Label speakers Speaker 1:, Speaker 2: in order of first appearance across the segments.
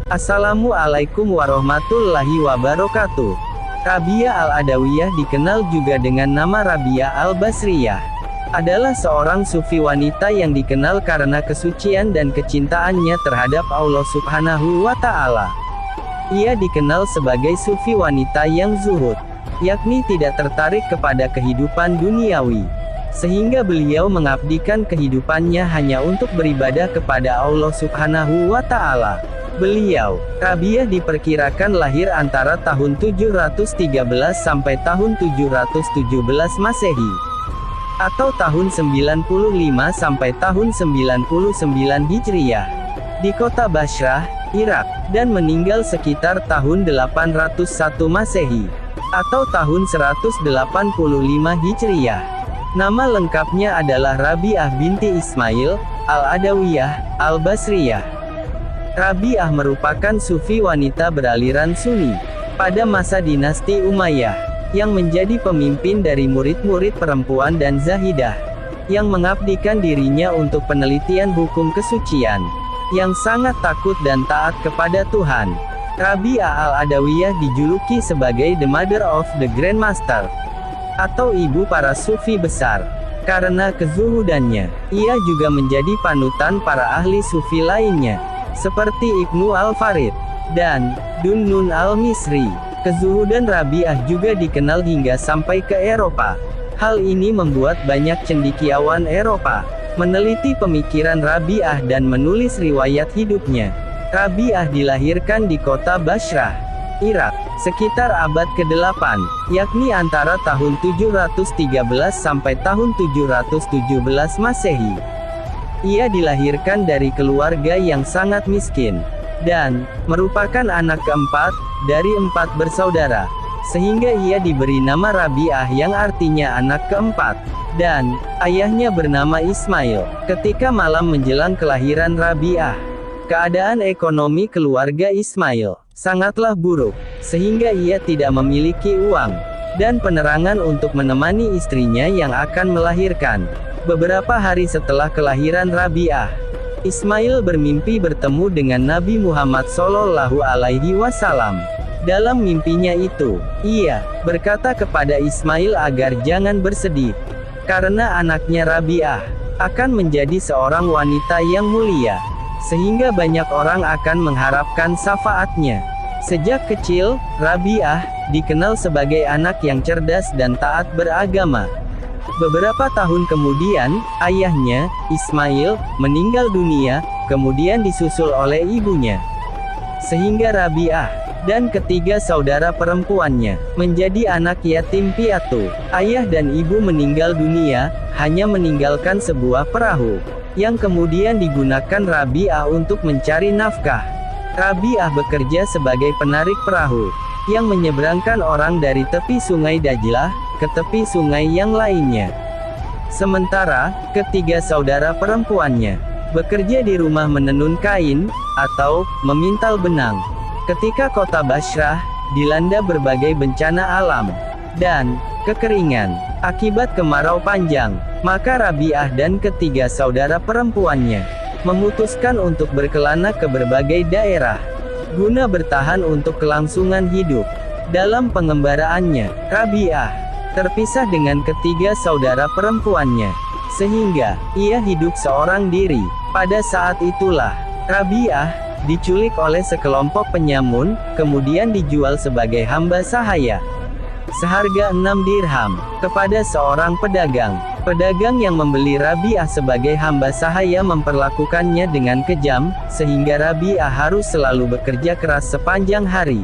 Speaker 1: Assalamualaikum warahmatullahi wabarakatuh. Rabi'ah Al-Adawiyah, dikenal juga dengan nama Rabi'ah Al-Basriyah, adalah seorang sufi wanita yang dikenal karena kesucian dan kecintaannya terhadap Allah Subhanahu wa Ta'ala. Ia dikenal sebagai sufi wanita yang zuhud, yakni tidak tertarik kepada kehidupan duniawi, sehingga beliau mengabdikan kehidupannya hanya untuk beribadah kepada Allah Subhanahu wa Ta'ala. Beliau, Rabi'ah, diperkirakan lahir antara tahun 713 sampai tahun 717 Masehi, atau tahun 95 sampai tahun 99 Hijriyah, di kota Bashrah, Irak, dan meninggal sekitar tahun 801 Masehi, atau tahun 185 Hijriyah. Nama lengkapnya adalah Rabi'ah binti Ismail Al-Adawiyah Al-Basriyah. Rabi'ah merupakan sufi wanita beraliran Sunni pada masa dinasti Umayyah, yang menjadi pemimpin dari murid-murid perempuan dan zahidah, yang mengabdikan dirinya untuk penelitian hukum kesucian, yang sangat takut dan taat kepada Tuhan. Rabi'ah Al-Adawiyah dijuluki sebagai The Mother of the Grand Master, atau ibu para sufi besar. Karena kezuhudannya, ia juga menjadi panutan para ahli sufi lainnya, seperti Ibnu Al-Farid dan Dunnun Al-Misri. Kezuhudan Rabi'ah juga dikenal hingga sampai ke Eropa. Hal ini membuat banyak cendekiawan Eropa meneliti pemikiran Rabi'ah dan menulis riwayat hidupnya. Rabi'ah dilahirkan di kota Bashrah, Irak, sekitar abad ke-8, yakni antara tahun 713 sampai tahun 717 Masehi. Ia dilahirkan dari keluarga yang sangat miskin, dan merupakan anak keempat dari 4 bersaudara, sehingga ia diberi nama Rabi'ah yang artinya anak keempat, dan ayahnya bernama Ismail. Ketika malam menjelang kelahiran Rabi'ah, keadaan ekonomi keluarga Ismail sangatlah buruk, sehingga ia tidak memiliki uang dan penerangan untuk menemani istrinya yang akan melahirkan. Beberapa hari setelah kelahiran Rabi'ah, Ismail bermimpi bertemu dengan Nabi Muhammad Shallallahu Alaihi Wasallam. Dalam mimpinya itu, ia berkata kepada Ismail agar jangan bersedih, karena anaknya Rabi'ah akan menjadi seorang wanita yang mulia, sehingga banyak orang akan mengharapkan syafaatnya. Sejak kecil, Rabi'ah dikenal sebagai anak yang cerdas dan taat beragama. Beberapa tahun kemudian, ayahnya, Ismail, meninggal dunia, kemudian disusul oleh ibunya. Sehingga Rabi'ah dan ketiga saudara perempuannya menjadi anak yatim piatu. Ayah dan ibu meninggal dunia, hanya meninggalkan sebuah perahu, yang kemudian digunakan Rabi'ah untuk mencari nafkah. Rabi'ah bekerja sebagai penarik perahu, yang menyeberangkan orang dari tepi sungai Dajlah ke tepi sungai yang lainnya. Sementara, ketiga saudara perempuannya bekerja di rumah menenun kain, atau memintal benang. Ketika kota Bashrah dilanda berbagai bencana alam dan kekeringan akibat kemarau panjang, maka Rabi'ah dan ketiga saudara perempuannya memutuskan untuk berkelana ke berbagai daerah guna bertahan untuk kelangsungan hidup. Dalam pengembaraannya, Rabi'ah terpisah dengan ketiga saudara perempuannya, sehingga ia hidup seorang diri. Pada saat itulah, Rabi'ah diculik oleh sekelompok penyamun, kemudian dijual sebagai hamba sahaya seharga 6 dirham kepada seorang pedagang. Pedagang yang membeli Rabi'ah sebagai hamba sahaya memperlakukannya dengan kejam, sehingga Rabi'ah harus selalu bekerja keras sepanjang hari.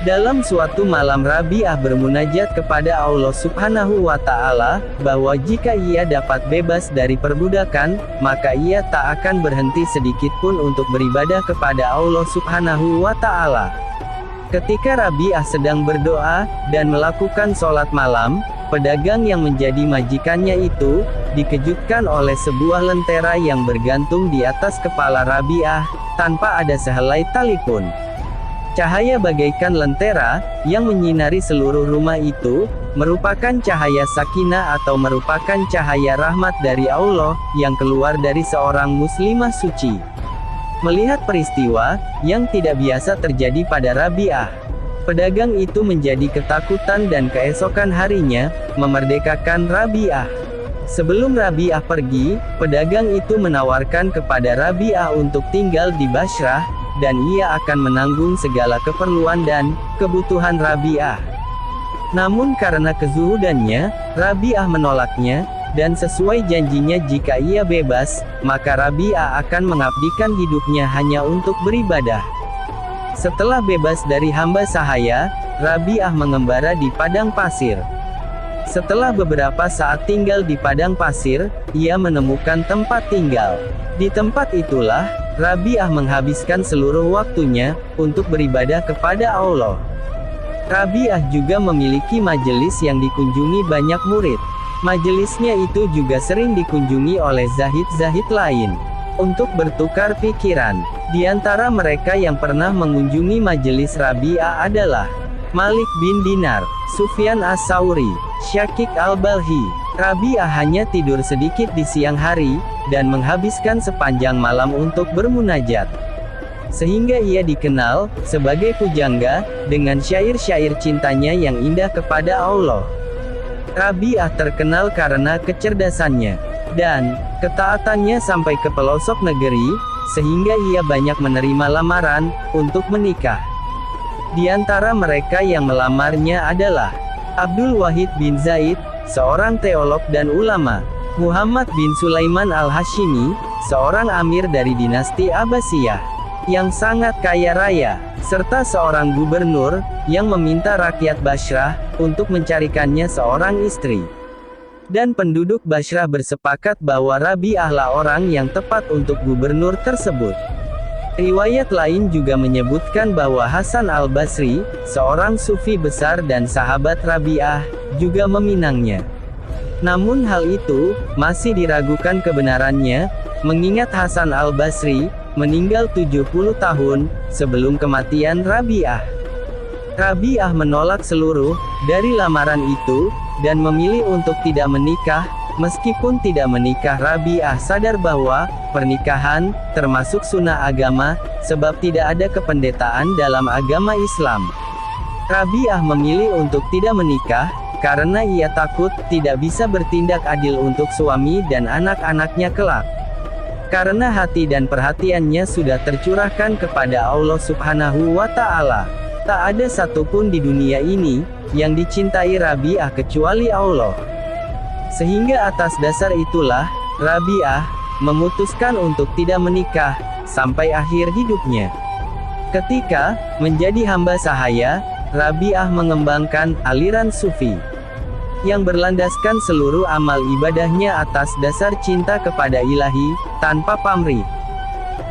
Speaker 1: Dalam suatu malam, Rabi'ah bermunajat kepada Allah Subhanahu wa Ta'ala, bahwa jika ia dapat bebas dari perbudakan, maka ia tak akan berhenti sedikit pun untuk beribadah kepada Allah Subhanahu wa Ta'ala. Ketika Rabi'ah sedang berdoa dan melakukan sholat malam, pedagang yang menjadi majikannya itu dikejutkan oleh sebuah lentera yang bergantung di atas kepala Rabi'ah, tanpa ada sehelai tali pun. Cahaya bagaikan lentera, yang menyinari seluruh rumah itu, merupakan cahaya sakinah atau merupakan cahaya rahmat dari Allah, yang keluar dari seorang muslimah suci. Melihat peristiwa yang tidak biasa terjadi pada Rabi'ah, pedagang itu menjadi ketakutan dan keesokan harinya memerdekakan Rabi'ah. Sebelum Rabi'ah pergi, pedagang itu menawarkan kepada Rabi'ah untuk tinggal di Bashrah, dan ia akan menanggung segala keperluan dan kebutuhan Rabi'ah. Namun karena kezuhudannya, Rabi'ah menolaknya, dan sesuai janjinya jika ia bebas, maka Rabi'ah akan mengabdikan hidupnya hanya untuk beribadah. Setelah bebas dari hamba sahaya, Rabi'ah mengembara di padang pasir. Setelah beberapa saat tinggal di padang pasir, ia menemukan tempat tinggal. Di tempat itulah, Rabi'ah menghabiskan seluruh waktunya untuk beribadah kepada Allah. Rabi'ah juga memiliki majelis yang dikunjungi banyak murid. Majelisnya itu juga sering dikunjungi oleh zahid-zahid lain untuk bertukar pikiran. Di antara mereka yang pernah mengunjungi majelis Rabi'ah adalah Malik bin Dinar, Sufyan As-Sauri, Syakik Al-Balhi. Rabi'ah hanya tidur sedikit di siang hari, dan menghabiskan sepanjang malam untuk bermunajat. Sehingga ia dikenal sebagai pujangga, dengan syair-syair cintanya yang indah kepada Allah. Rabi'ah terkenal karena kecerdasannya dan ketaatannya sampai ke pelosok negeri, sehingga ia banyak menerima lamaran untuk menikah. Di antara mereka yang melamarnya adalah Abdul Wahid bin Zaid, seorang teolog dan ulama, Muhammad bin Sulaiman al-Hashimi, seorang amir dari dinasti Abbasiyah yang sangat kaya raya, serta seorang gubernur yang meminta rakyat Bashrah untuk mencarikannya seorang istri. Dan penduduk Bashrah bersepakat bahwa Rabi'ah lah orang yang tepat untuk gubernur tersebut. Riwayat lain juga menyebutkan bahwa Hasan al-Basri, seorang sufi besar dan sahabat Rabi'ah, juga meminangnya. Namun hal itu masih diragukan kebenarannya, mengingat Hasan al-Basri meninggal 70 tahun sebelum kematian Rabi'ah. Rabi'ah menolak seluruh dari lamaran itu, dan memilih untuk tidak menikah. Meskipun tidak menikah, Rabi'ah sadar bahwa pernikahan termasuk sunnah agama, sebab tidak ada kependetaan dalam agama Islam. Rabi'ah memilih untuk tidak menikah, karena ia takut tidak bisa bertindak adil untuk suami dan anak-anaknya kelak. Karena hati dan perhatiannya sudah tercurahkan kepada Allah Subhanahu wa Ta'ala. Tak ada satupun di dunia ini yang dicintai Rabi'ah kecuali Allah. Sehingga atas dasar itulah, Rabi'ah memutuskan untuk tidak menikah sampai akhir hidupnya. Ketika menjadi hamba sahaya, Rabi'ah mengembangkan aliran sufi yang berlandaskan seluruh amal ibadahnya atas dasar cinta kepada Ilahi, tanpa pamrih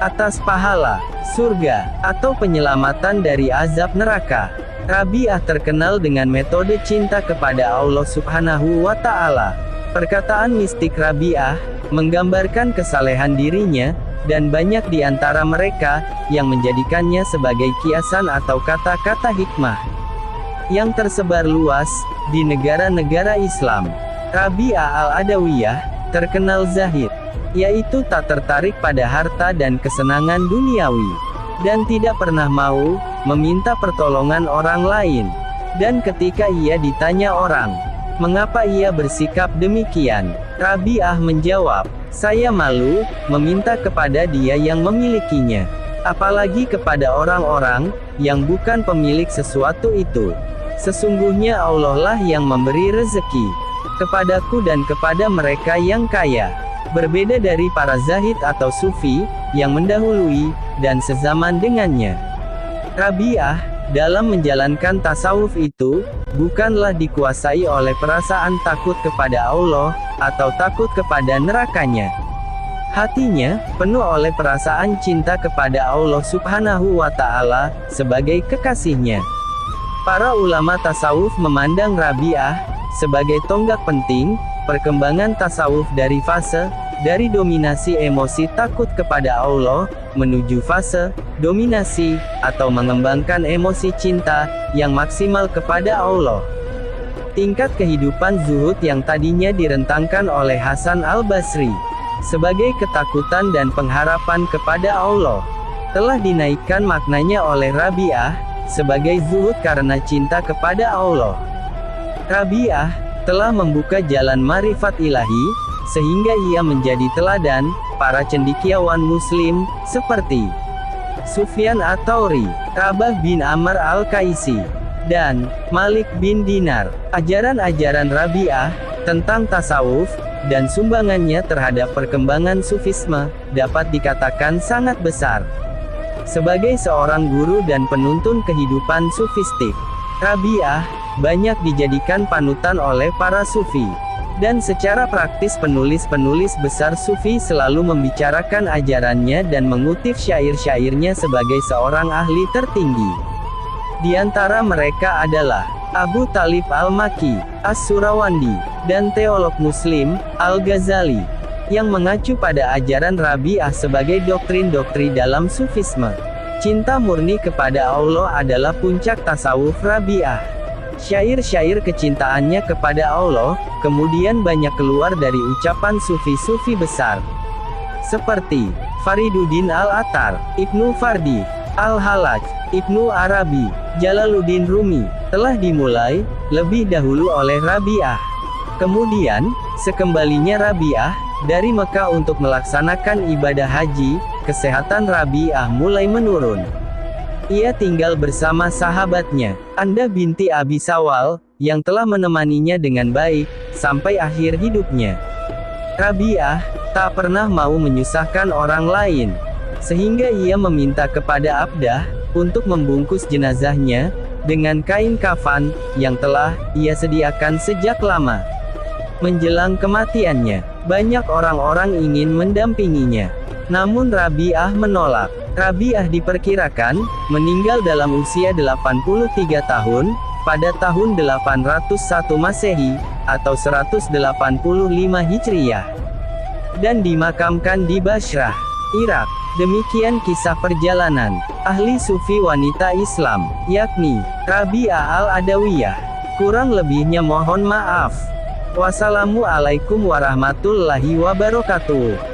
Speaker 1: atas pahala, surga, atau penyelamatan dari azab neraka. Rabi'ah terkenal dengan metode cinta kepada Allah Subhanahu wa Ta'ala. Perkataan mistik Rabi'ah menggambarkan kesalehan dirinya, dan banyak di antara mereka yang menjadikannya sebagai kiasan atau kata-kata hikmah yang tersebar luas di negara-negara Islam. Rabi'ah al-Adawiyah terkenal zahid, yaitu tak tertarik pada harta dan kesenangan duniawi, dan tidak pernah mau meminta pertolongan orang lain. Dan ketika ia ditanya orang, mengapa ia bersikap demikian, Rabi'ah menjawab, "Saya malu meminta kepada Dia yang memilikinya, apalagi kepada orang-orang yang bukan pemilik sesuatu itu. Sesungguhnya Allah lah yang memberi rezeki kepadaku dan kepada mereka yang kaya." Berbeda dari para zahid atau sufi yang mendahului dan sezaman dengannya, Rabi'ah dalam menjalankan tasawuf itu bukanlah dikuasai oleh perasaan takut kepada Allah atau takut kepada nerakanya. Hatinya penuh oleh perasaan cinta kepada Allah Subhanahu wa Ta'ala sebagai kekasihnya. Para ulama tasawuf memandang Rabi'ah sebagai tonggak penting perkembangan tasawuf dari dominasi emosi takut kepada Allah menuju fase dominasi atau mengembangkan emosi cinta yang maksimal kepada Allah. Tingkat kehidupan zuhud yang tadinya direntangkan oleh Hasan al-Basri sebagai ketakutan dan pengharapan kepada Allah. Telah dinaikkan maknanya oleh Rabi'ah, sebagai zuhud karena cinta kepada Allah. Rabi'ah telah membuka jalan marifat ilahi, sehingga ia menjadi teladan para cendekiawan muslim, seperti Sufyan Ats-Tsauri, Rabah bin Amr Al-Qaisi, dan Malik bin Dinar. Ajaran-ajaran Rabi'ah tentang tasawuf dan sumbangannya terhadap perkembangan sufisme dapat dikatakan sangat besar. Sebagai seorang guru dan penuntun kehidupan sufistik, Rabi'ah banyak dijadikan panutan oleh para sufi. Dan secara praktis penulis-penulis besar sufi selalu membicarakan ajarannya dan mengutip syair-syairnya sebagai seorang ahli tertinggi. Di antara mereka adalah Abu Talib Al-Makki, As-Surawandi, dan teolog Muslim, Al-Ghazali, yang mengacu pada ajaran Rabi'ah sebagai doktrin-doktrin dalam sufisme. Cinta murni kepada Allah adalah puncak tasawuf Rabi'ah. Syair-syair kecintaannya kepada Allah, kemudian banyak keluar dari ucapan sufi-sufi besar. Seperti, Fariduddin Al-Attar, Ibnu Fardi, Al-Hallaj, Ibnu Arabi, Jalaluddin Rumi, telah dimulai lebih dahulu oleh Rabi'ah. Kemudian, sekembalinya Rabi'ah dari Mekah untuk melaksanakan ibadah haji, kesehatan Rabi'ah mulai menurun. Ia tinggal bersama sahabatnya, Anda binti Abi Sawal, yang telah menemaninya dengan baik, sampai akhir hidupnya. Rabi'ah tak pernah mau menyusahkan orang lain, sehingga ia meminta kepada Abdah untuk membungkus jenazahnya dengan kain kafan yang telah ia sediakan sejak lama. Menjelang kematiannya, banyak orang-orang ingin mendampinginya, namun Rabi'ah menolak. Rabi'ah diperkirakan meninggal dalam usia 83 tahun pada tahun 801 Masehi atau 185 Hijriyah, dan dimakamkan di Bashrah, Irak. Demikian kisah perjalanan ahli sufi wanita Islam, yakni Rabi'ah Al-Adawiyah. Kurang lebihnya mohon maaf. Wassalamualaikum warahmatullahi wabarakatuh.